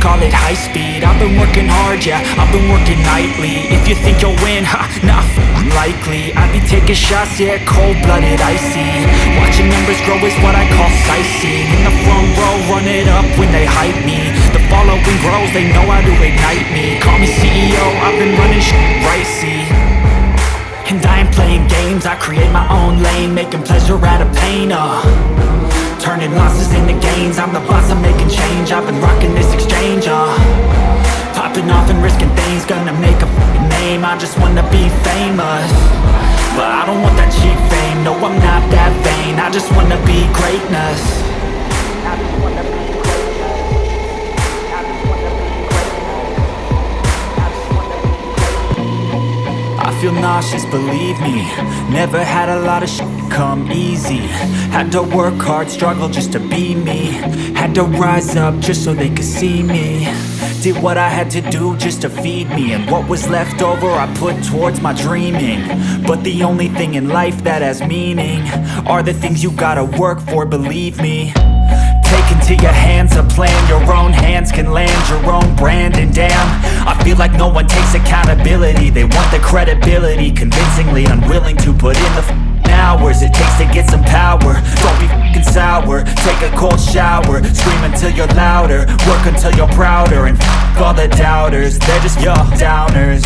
call it high speed. I've been working hard, yeah, I've been working nightly. If you think you'll win, ha, not likely. I be taking shots, yeah, cold-blooded, icy. Watching numbers grow is what I call sightseeing. In the front row, run it up when they hype me. The following grows, they know how to ignite me. Call me CEO, I've been running shit right, see. And I ain't playing games, I create my own lane, making pleasure out of pain, turning losses into gains. I'm the boss, I'm making change. I've been rocking this exchange, popping off and risking things. Gonna make a name, I just wanna be famous. But I don't want that cheap fame, no, I'm not that vain. I just wanna be greatness. I just wanna be I feel nauseous, believe me. Never had a lot of shit come easy. Had to work hard, struggle just to be me. Had to rise up just so they could see me. Did what I had to do just to feed me. And what was left over I put towards my dreaming. But the only thing in life that has meaning are the things you gotta work for, believe me. Take into your hands a plan, your own hands can land your own brand. And damn, I feel like no one takes accountability. They want the credibility, convincingly unwilling to put in the hours it takes to get some power. Don't be f***ing sour, take a cold shower. Scream until you're louder, work until you're prouder. And f*** all the doubters, they're just your downers.